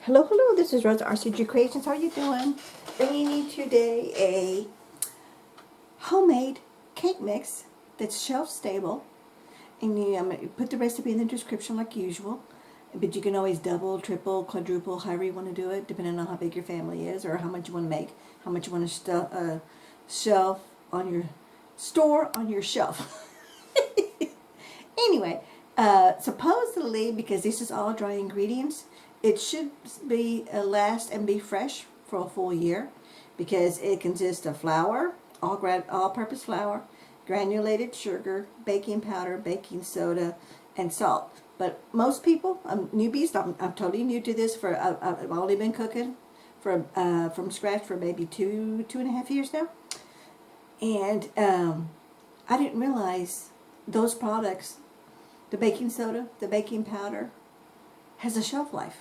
Hello, hello, this is Rosa RCG Creations. How are you doing? Bringing you today a homemade cake mix that's shelf stable. And I'm going to put the recipe in the description like usual. But you can always double, triple, quadruple, however you want to do it, depending on how big your family is or how much you want to make, how much you want to shelf on your store on your shelf. Anyway, supposedly, because this is all dry ingredients, it should be last and be fresh for a full year, because it consists of flour, all-purpose flour, granulated sugar, baking powder, baking soda, and salt. But most people, newbies, I'm totally new to this. I've only been cooking from scratch for maybe two and a half years now, and I didn't realize those products, the baking soda, the baking powder, has a shelf life.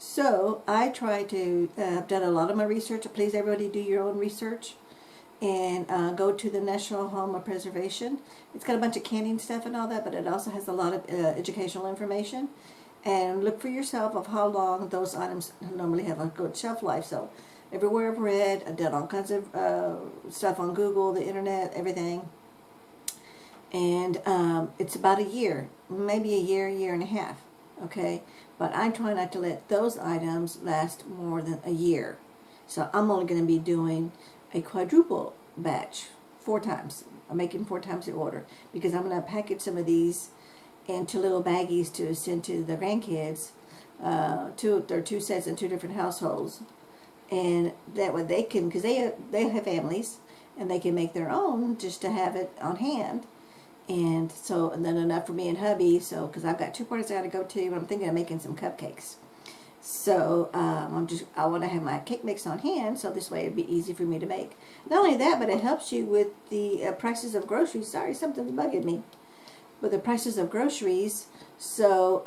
So I try to, I've done a lot of my research. Please, everybody, do your own research. And go to the National Home of Preservation. It's got a bunch of canning stuff and all that, but it also has a lot of educational information. And look for yourself of how long those items normally have a good shelf life. So everywhere I've read, I've done all kinds of stuff on Google, the internet, everything. And it's about a year, maybe a year and a half, okay? But I try not to let those items last more than a year. So I'm only going to be doing a quadruple batch 4 times. I'm making 4 times the order, because I'm going to package some of these into little baggies to send to the grandkids. There are 2 sets in 2 different households. And that way they can, because they have families, and they can make their own just to have it on hand. And so, and then enough for me and hubby, so, because I've got 2 parties I got to go to, and I'm thinking of making some cupcakes. So, I want to have my cake mix on hand, so this way it'd be easy for me to make. Not only that, but it helps you with the prices of groceries. Sorry, something's bugging me. With the prices of groceries, so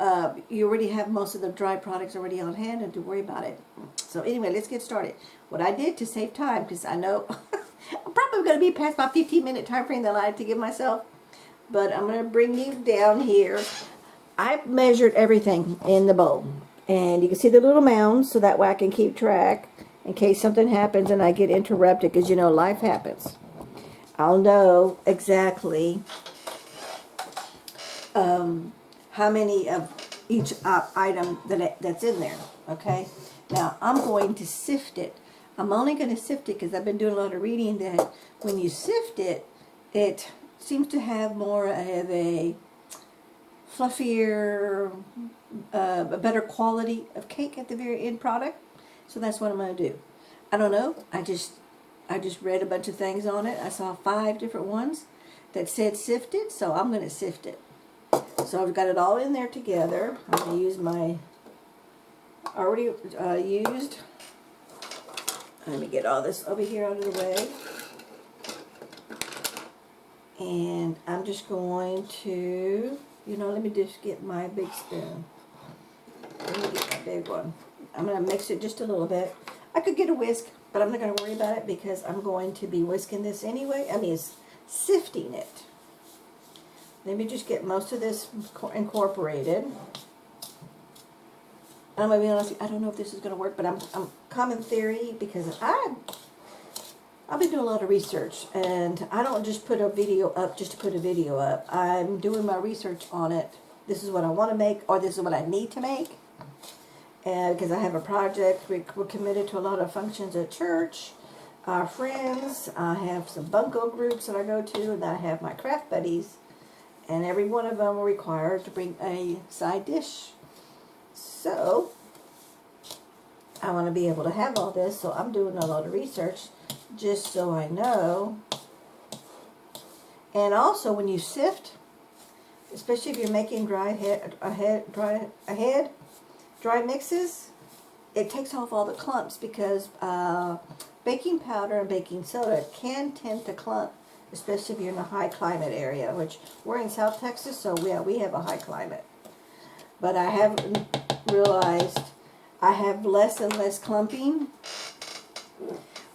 you already have most of the dry products already on hand, and to worry about it. So anyway, let's get started. What I did to save time, because I know I'm probably going to be past my 15-minute time frame that I like to give myself, but I'm going to bring you down here. I measured everything in the bowl, and you can see the little mounds, so that way I can keep track in case something happens and I get interrupted, because you know life happens. I'll know exactly how many of each item that's in there. Okay, now I'm going to sift it. I'm only going to sift it because I've been doing a lot of reading that when you sift it, it seems to have more of a fluffier, a better quality of cake at the very end product. So that's what I'm going to do. I don't know. I just read a bunch of things on it. I saw 5 different ones that said sifted, so I'm going to sift it. So I've got it all in there together. I'm going to use my already used. Let me get all this over here out of the way. And I'm just going to, let me just get my big spoon. Let me get my big one. I'm going to mix it just a little bit. I could get a whisk, but I'm not going to worry about it because I'm going to be whisking this anyway. Sifting it. Let me just get most of this incorporated. I'm going to be honest, I don't know if this is going to work, but I'm common theory, because I've been doing a lot of research, and I don't just put a video up just to put a video up. I'm doing my research on it. This is what I want to make, or this is what I need to make. And because I have a project, we're committed to a lot of functions at church, our friends, I have some bunco groups that I go to, and I have my craft buddies, and every one of them are required to bring a side dish. So I want to be able to have all this, so I'm doing a lot of research just so I know. And also, when you sift, especially if you're making dry mixes, it takes off all the clumps, because baking powder and baking soda can tend to clump, especially if you're in a high climate area, which we're in South Texas, so we have a high climate. But I have realized I have less and less clumping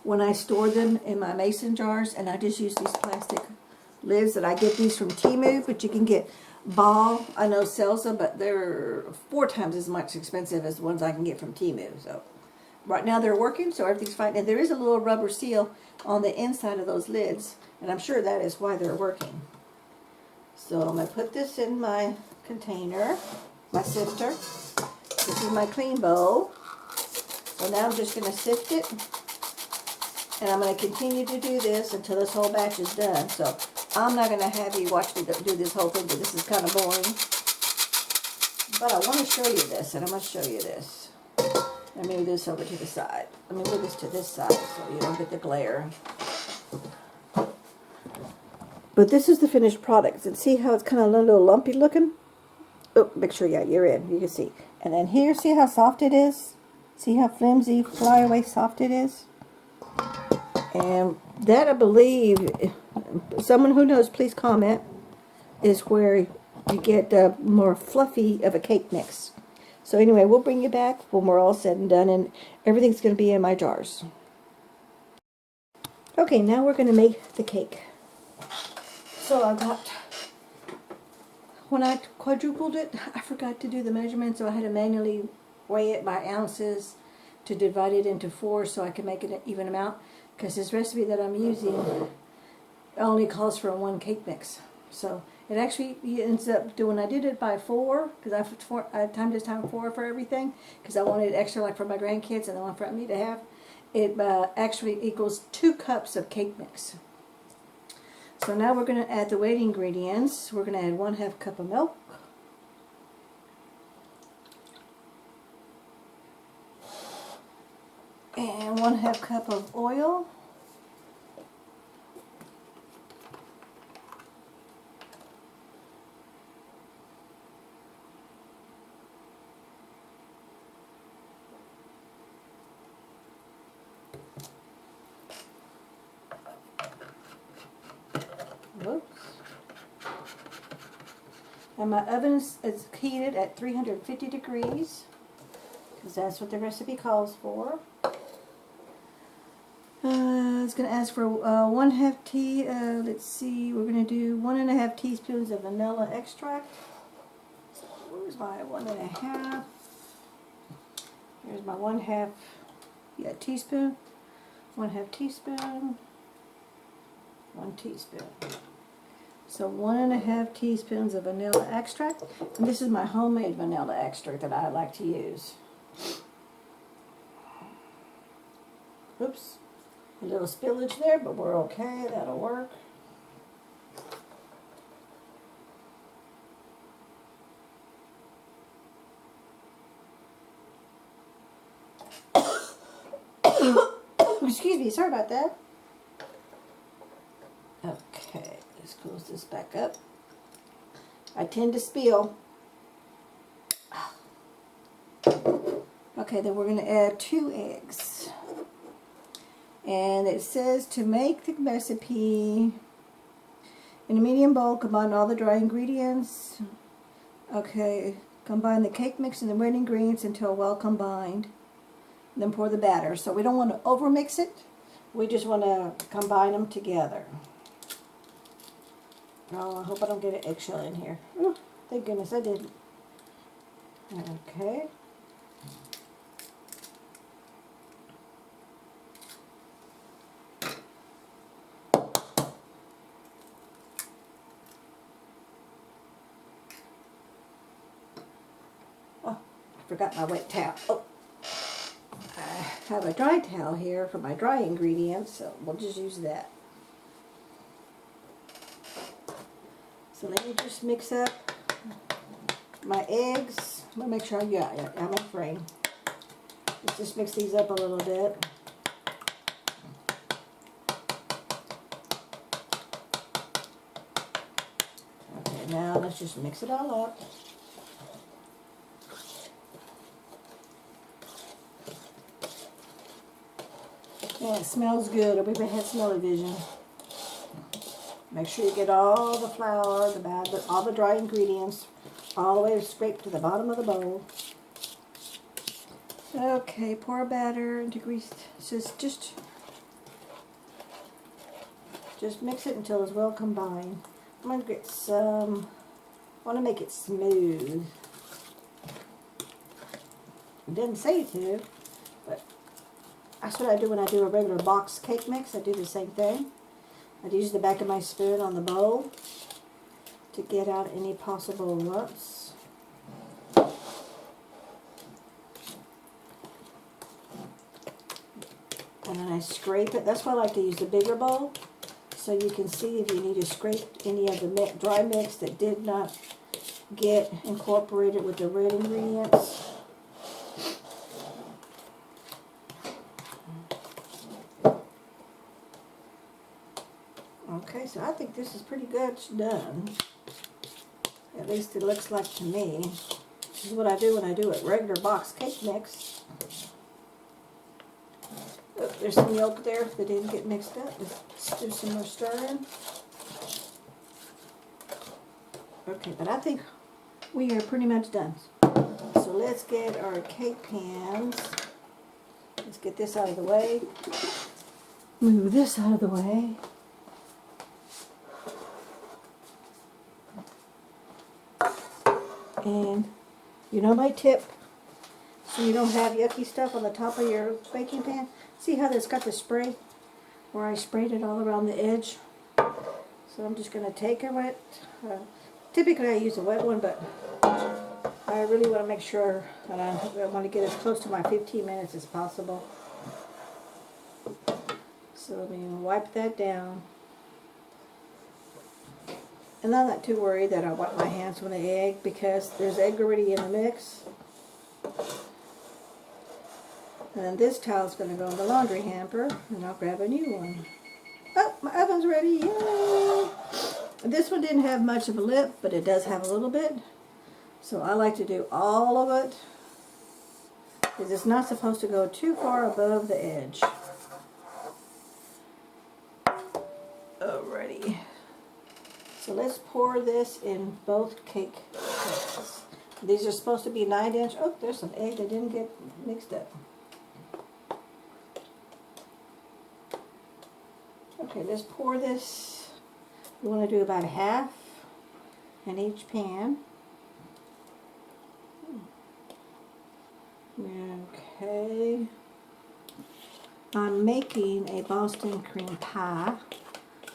when I store them in my mason jars, and I just use these plastic lids that I get these from Temu, but you can get ball I know sells them, but they're 4 times as much expensive as the ones I can get from Temu. So right now they're working, so everything's fine. And there is a little rubber seal on the inside of those lids, and I'm sure that is why they're working. So I'm going to put this in my container, my sifter. This is my clean bowl. So now I'm just going to sift it. And I'm going to continue to do this until this whole batch is done. So I'm not going to have you watch me do this whole thing, because this is kind of boring. But I want to show you this, and I'm going to show you this. Let me move this over to the side. Let me move this to this side so you don't get the glare. But this is the finished product. And see how it's kind of a little lumpy looking? Oh, make sure, yeah, you're in. You can see. And then here, see how soft it is? See how flimsy, fly away soft it is? And that, I believe, someone who knows, please comment, is where you get more fluffy of a cake mix. So anyway, we'll bring you back when we're all said and done, and everything's going to be in my jars. Okay, now we're going to make the cake. So I got, when I quadrupled it, I forgot to do the measurement, so I had to manually weigh it by ounces to divide it into 4 so I can make it an even amount. Because this recipe that I'm using only calls for 1 cake mix. So it actually ends up doing, I did it by 4, because I timed this time 4 for everything, because I wanted extra like for my grandkids and I want for me to have. It actually equals 2 cups of cake mix. So now we're going to add the weight ingredients. We're going to add 1/2 cup of milk. And 1/2 cup of oil. Whoops. And my oven is heated at 350 degrees, because that's what the recipe calls for. It's going to ask for 1/2 let's see, we're going to do 1.5 teaspoons of vanilla extract. So where's my 1.5? Here's my 1/2, yeah, teaspoon. 1/2 teaspoon. 1 teaspoon. So 1.5 teaspoons of vanilla extract. And this is my homemade vanilla extract that I like to use. Oops. A little spillage there, but we're okay. That'll work. Excuse me, sorry about that. Okay, let's close this back up. I tend to spill. Okay, then we're going to add 2 eggs. And it says to make the recipe in a medium bowl, combine all the dry ingredients. Okay, combine the cake mix and the wet ingredients until well combined. Then pour the batter. So we don't want to overmix it. We just want to combine them together. Oh, I hope I don't get an eggshell in here. Ooh, thank goodness I didn't. Okay. Oh, I forgot my wet towel. Oh. I have a dry towel here for my dry ingredients, so we'll just use that. So let me just mix up my eggs. I'm going to make sure I'm in frame. Let's just mix these up a little bit. Okay, now let's just mix it all up. Yeah, it smells good. Everybody had smell-o-vision. Make sure you get all the flour, all the dry ingredients, all the way scraped to the bottom of the bowl. Okay, pour batter into grease. Just mix it until it's well combined. I'm going to get some want to make it smooth. It didn't say to, but that's what I do when I do a regular box cake mix. I do the same thing. I'd use the back of my spoon on the bowl to get out any possible lumps. And then I scrape it. That's why I like to use the bigger bowl, so you can see if you need to scrape any of the dry mix that did not get incorporated with the red ingredients. Okay, so I think this is pretty good done. At least it looks like to me. This is what I do when I do a regular box cake mix. Oh, there's some yolk there that didn't get mixed up. Let's do some more stirring. Okay, but I think we are pretty much done. So let's get our cake pans. Let's get this out of the way. Move this out of the way. And you know my tip, so you don't have yucky stuff on the top of your baking pan. See how it's got the spray where I sprayed it all around the edge? So I'm just going to take a wet, typically I use a wet one, but I really want to make sure that I want to get as close to my 15 minutes as possible. So let me wipe that down. And I'm not too worried that I wipe my hands with the egg, because there's egg already in the mix. And then this towel's going to go in the laundry hamper, and I'll grab a new one. Oh, my oven's ready! Yay! This one didn't have much of a lip, but it does have a little bit. So I like to do all of it, because it's not supposed to go too far above the edge. Alrighty. So let's pour this in both cake pans. These are supposed to be 9-inch. Oh, there's some egg that didn't get mixed up. Okay, let's pour this. We want to do about half in each pan. Okay. I'm making a Boston cream pie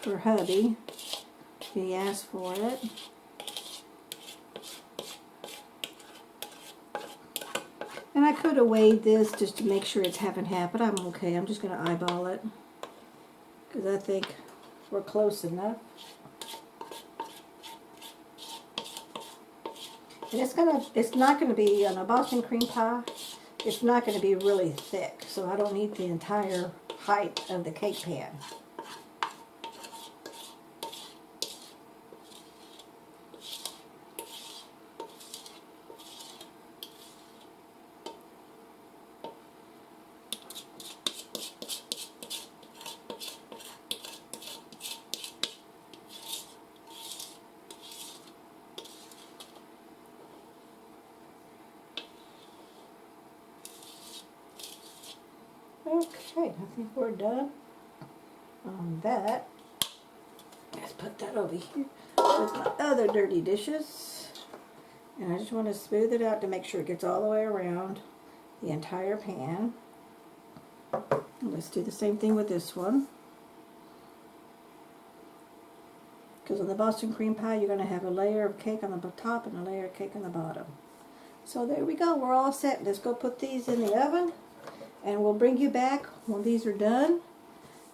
for hubby. He asked for it. And I could have weighed this just to make sure it's half and half, but I'm okay. I'm just going to eyeball it, because I think we're close enough. And it's not going to be on a Boston cream pie. It's not going to be really thick, so I don't need the entire height of the cake pan. Okay, I think we're done on that. Let's put that over here with my other dirty dishes. And I just want to smooth it out to make sure it gets all the way around the entire pan. And let's do the same thing with this one. Because on the Boston cream pie, you're going to have a layer of cake on the top and a layer of cake on the bottom. So there we go, we're all set. Let's go put these in the oven. And we'll bring you back when these are done.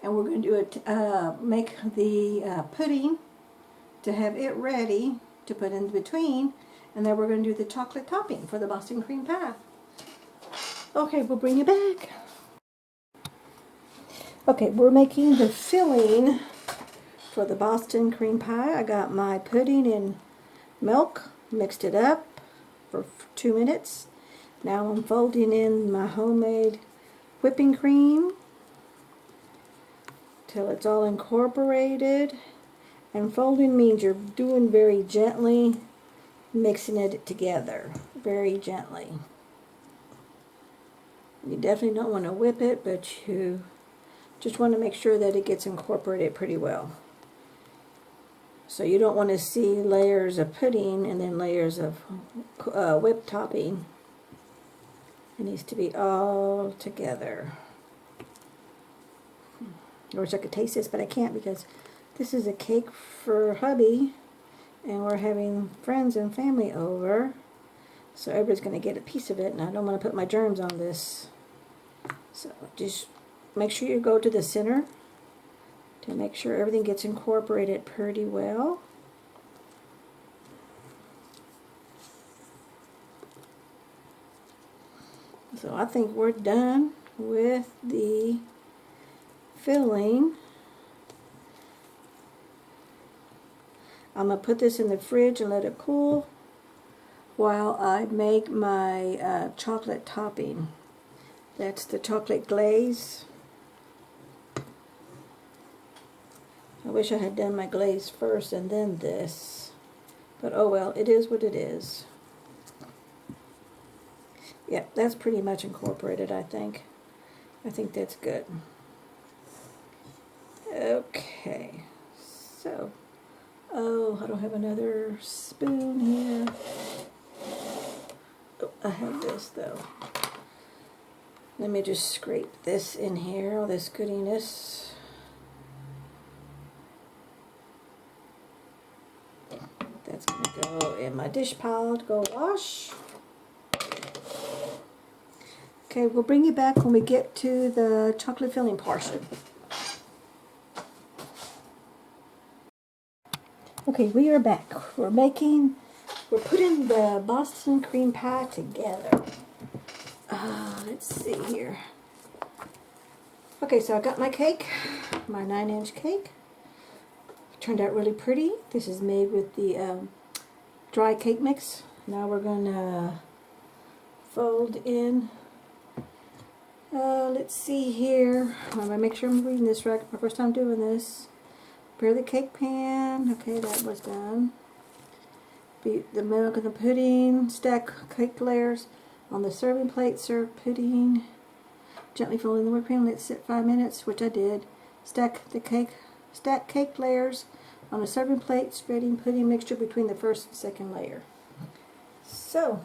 And we're going to do it, make the pudding to have it ready to put in between. And then we're going to do the chocolate topping for the Boston cream pie. Okay, we'll bring you back. Okay, we're making the filling for the Boston cream pie. I got my pudding in milk, mixed it up for 2 minutes. Now I'm folding in my homemade whipping cream till it's all incorporated. And folding means you're doing very gently, mixing it together very gently. You definitely don't want to whip it, but you just want to make sure that it gets incorporated pretty well. So you don't want to see layers of pudding and then layers of whipped topping. It needs to be all together. I wish I could taste this, but I can't because this is a cake for hubby, and we're having friends and family over. So everybody's going to get a piece of it, and I don't want to put my germs on this. So just make sure you go to the center to make sure everything gets incorporated pretty well. So I think we're done with the filling. I'm going to put this in the fridge and let it cool while I make my chocolate topping. That's the chocolate glaze. I wish I had done my glaze first and then this, but oh well, it is what it is. Yep, that's pretty much incorporated, I think. I think that's good. Okay, so, oh, I don't have another spoon here. Oh, I have this though. Let me just scrape this in here, all this goodiness. That's going to go in my dish pile to go wash. Okay, we'll bring you back when we get to the chocolate filling portion. Okay, we are back. We're putting the Boston cream pie together. Let's see here. Okay, so I got my cake, my 9-inch cake. Turned out really pretty. This is made with the dry cake mix. Now we're going to fold in. Let's see here. I'm going to make sure I'm reading this right. My first time doing this. Prepare the cake pan. Okay, that was done. Beat the milk and the pudding. Stack cake layers on the serving plate. Serve pudding. Gently fold in the whipped cream. Let it sit 5 minutes, which I did. Stack cake layers on a serving plate, spreading pudding mixture between the first and second layer. So,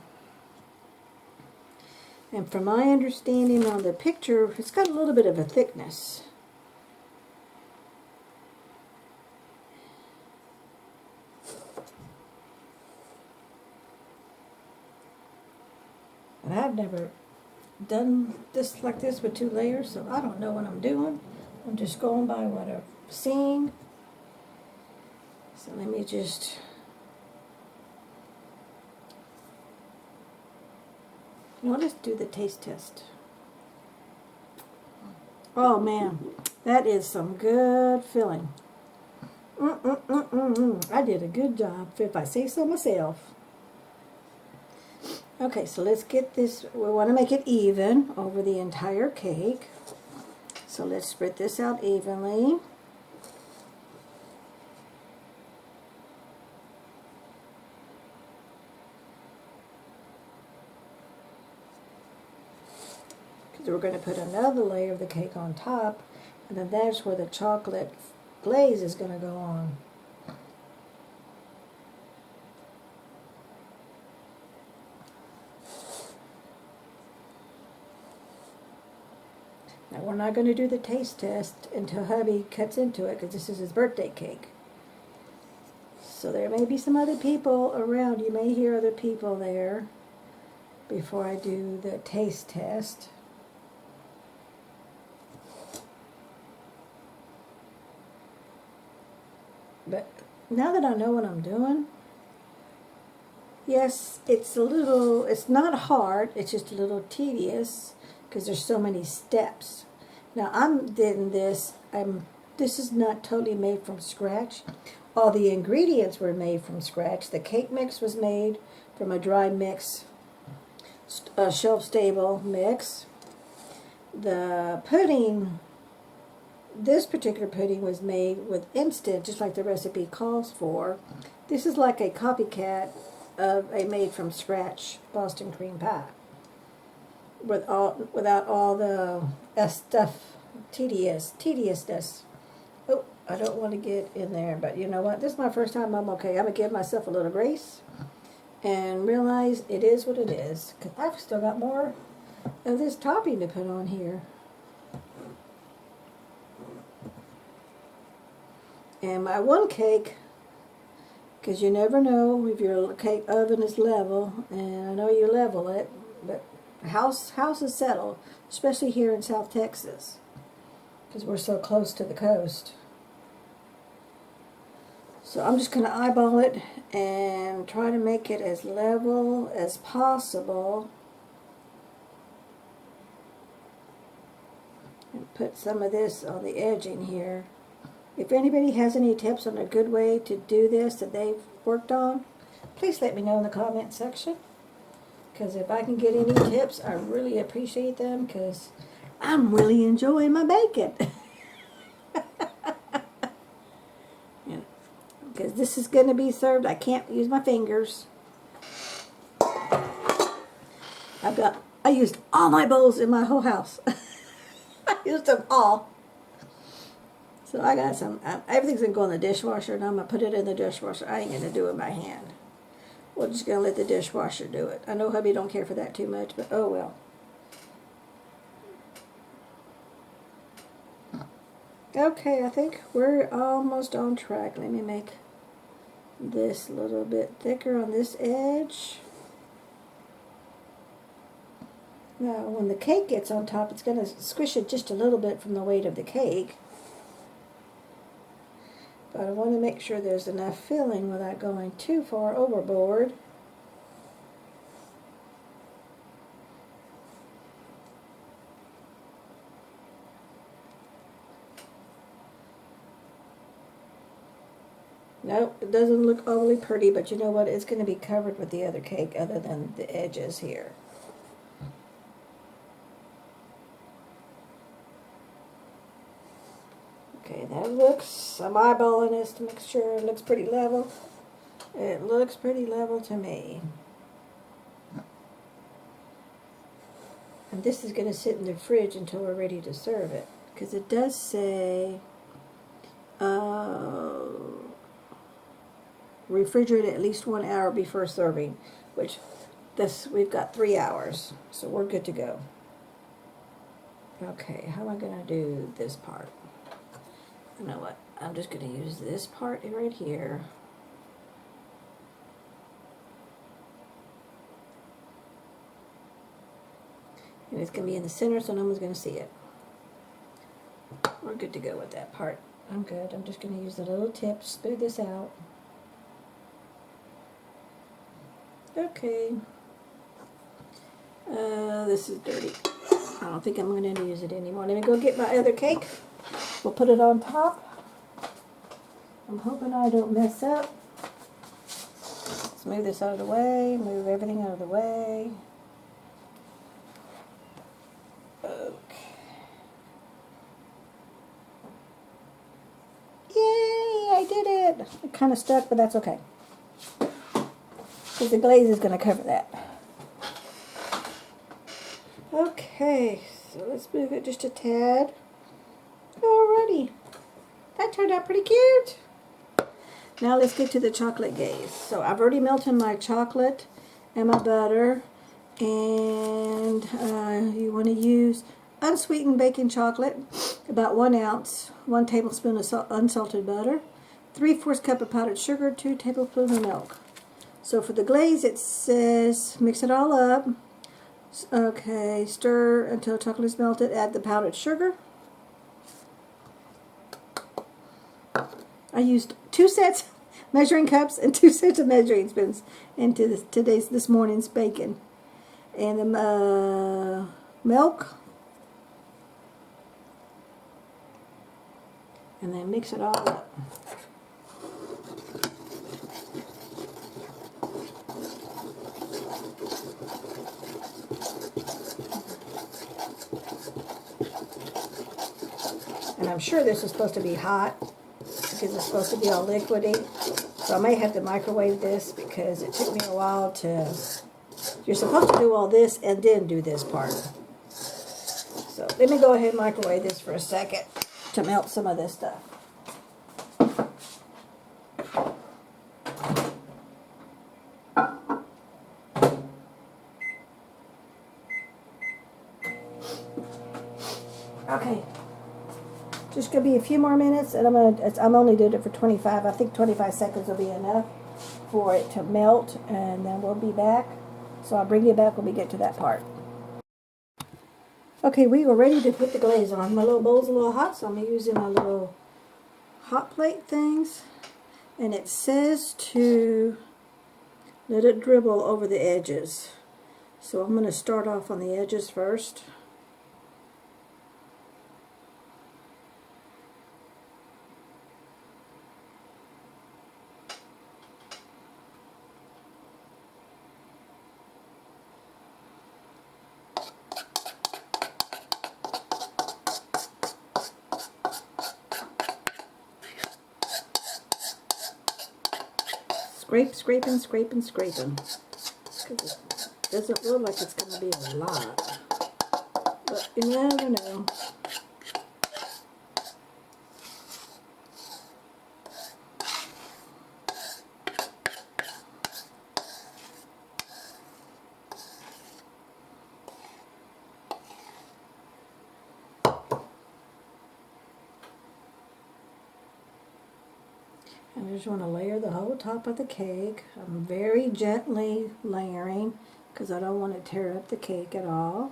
and from my understanding on the picture, it's got a little bit of a thickness. And I've never done this like this with 2 layers, so I don't know what I'm doing. I'm just going by what I've seen. So let me just let's do the taste test. Oh man, that is some good filling. I did a good job, if I say so myself. Okay, so let's get this. We want to make it even over the entire cake. So let's spread this out evenly. Because we're going to put another layer of the cake on top, and then that's where the chocolate glaze is going to go on. Now we're not going to do the taste test until hubby cuts into it, because this is his birthday cake. So there may be some other people around. You may hear other people there before I do the taste test. But now that I know what I'm doing, yes, it's not hard, it's just a little tedious because there's so many steps. Now I'm doing this, this is not totally made from scratch. All the ingredients were made from scratch. The cake mix was made from a dry mix, a shelf-stable mix. The pudding, this particular pudding was made with instant, just like the recipe calls for. This is like a copycat of a made-from-scratch Boston cream pie, without all the tediousness. Oh, I don't want to get in there, but you know what? This is my first time. I'm okay. I'm going to give myself a little grace and realize it is what it is. Because I've still got more of this topping to put on here. And my one cake, because you never know if your cake oven is level, and I know you level it, but houses settle, especially here in South Texas, because we're so close to the coast. So I'm just going to eyeball it and try to make it as level as possible. And put some of this on the edging here. If anybody has any tips on a good way to do this that they've worked on, please let me know in the comment section. Because if I can get any tips, I really appreciate them, because I'm really enjoying my bacon. Because this is going to be served, I can't use my fingers. I used all my bowls in my whole house. I used them all. So I got some, everything's going to go in the dishwasher, and I'm going to put it in the dishwasher. I ain't going to do it by hand. We're just going to let the dishwasher do it. I know hubby don't care for that too much, but oh well. Okay, I think we're almost on track. Let me make this a little bit thicker on this edge. Now, when the cake gets on top, it's going to squish it just a little bit from the weight of the cake. But I want to make sure there's enough filling without going too far overboard. Nope, it doesn't look overly pretty, but you know what? It's going to be covered with the other cake other than the edges here. Okay, that looks, I'm eyeballing this to make sure it looks pretty level. It looks pretty level to me. And this is going to sit in the fridge until we're ready to serve it. Because it does say refrigerate at least 1 hour before serving, which we've got 3 hours, so we're good to go. Okay, how am I going to do this part? You know what? I'm just going to use this part right here. And it's going to be in the center so no one's going to see it. We're good to go with that part. I'm good. I'm just going to use the little tip, smooth this out. Okay. This is dirty. I don't think I'm going to use it anymore. Let me go get my other cake. We'll put it on top. I'm hoping I don't mess up. Let's move this out of the way. Move everything out of the way. Okay. Yay! I did it! It kind of stuck, but that's okay. Because the glaze is going to cover that. Okay, so let's move it just a tad. Alrighty. That turned out pretty cute. Now let's get to the chocolate glaze. So I've already melted my chocolate and my butter. And you want to use unsweetened baking chocolate, about 1 ounce, 1 tablespoon of unsalted butter, 3/4 cup of powdered sugar, 2 tablespoons of milk. So for the glaze, it says mix it all up. Okay, stir until chocolate is melted. Add the powdered sugar. I used 2 sets measuring cups and 2 sets of measuring spoons into this morning's bacon. And the milk. And then mix it all up. And I'm sure this is supposed to be hot because it's supposed to be all liquidy. So I may have to microwave this because it took me a while to... You're supposed to do all this and then do this part. So let me go ahead and microwave this for a second to melt some of this stuff. Okay. Just gonna be a few more minutes, and I'm only doing it for 25. I think 25 seconds will be enough for it to melt, and then we'll be back. So I'll bring you back when we get to that part. Okay, we were ready to put the glaze on. My little bowl's a little hot, so I'm using my little hot plate things. And it says to let it dribble over the edges. So I'm going to start off on the edges first. Scrape, scraping, scraping, scraping. It doesn't look like it's going to be a lot, but you never know. I just want to layer the whole top of the cake. I'm very gently layering because I don't want to tear up the cake at all.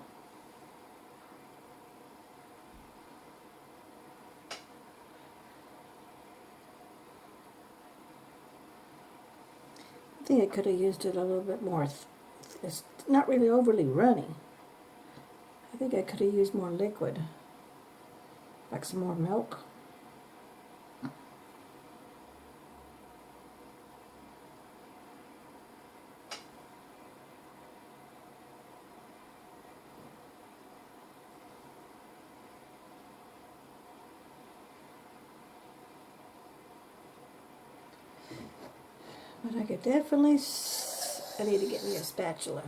I think I could have used it a little bit more. It's not really overly runny. I think I could have used more liquid, like some more milk. But I could definitely, I need to get me a spatula.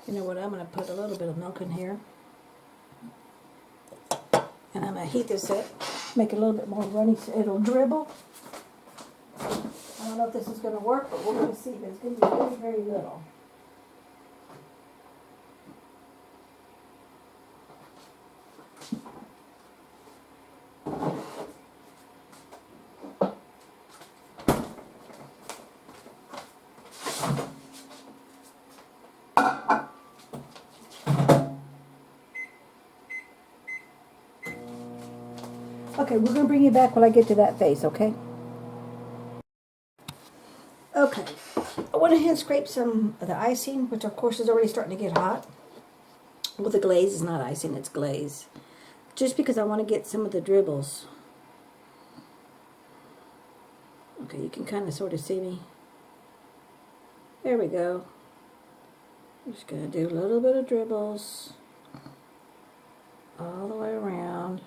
You know what, I'm going to put a little bit of milk in here. And I'm going to heat this up, make it a little bit more runny so it'll dribble. I don't know if this is going to work, but we're going to see. There's going to be very, very little. Okay, we're going to bring you back when I get to that phase, okay? Okay, I went ahead and scraped some of the icing, which of course is already starting to get hot. Well, the glaze is not icing, it's glaze. Just because I want to get some of the dribbles. Okay, you can kind of sort of see me. There we go. I'm just going to do a little bit of dribbles all the way around.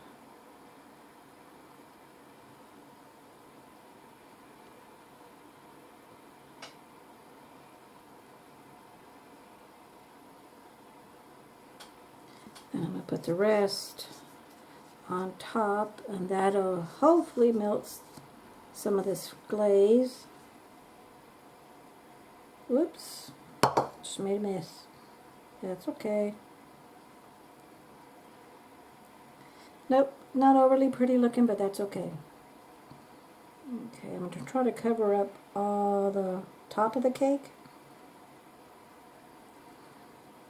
And I'm going to put the rest on top, and that'll hopefully melt some of this glaze. Whoops, just made a mess. That's okay. Nope, not overly pretty looking, but that's okay. Okay, I'm going to try to cover up all the top of the cake.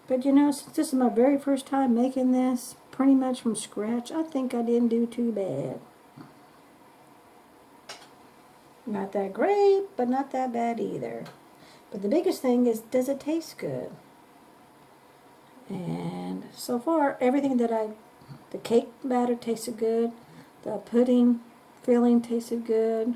But you know, since this is my very first time making this pretty much from scratch, I think I didn't do too bad. Not that great, but not that bad either. But the biggest thing is, does it taste good? And so far, everything that the cake batter tasted good. The pudding filling tasted good.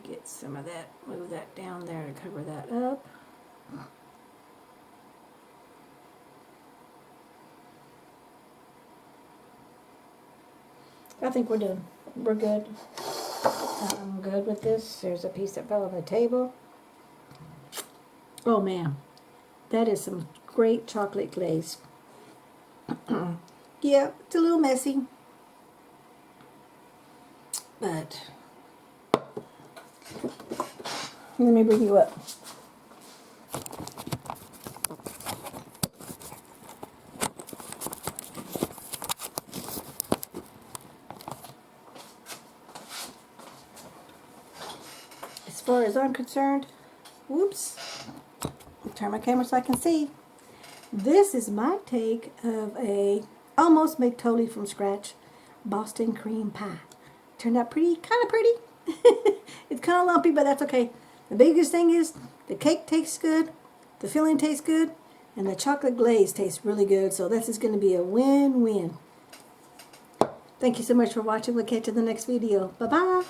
Get some of that, move that down there to cover that up. I think we're done. We're good. I'm good with this. There's a piece that fell on the table. Oh man, that is some great chocolate glaze. Yeah, it's a little messy, but Let me bring you up. As far as I'm concerned, whoops, turn my camera so I can see. This is my take of a almost made totally from scratch Boston cream pie. Turned out pretty, kind of pretty. It's kind of lumpy, but that's okay. The biggest thing is the cake tastes good, the filling tastes good, and the chocolate glaze tastes really good. So this is going to be a win-win. Thank you so much for watching. We'll catch you in the next video. Bye-bye.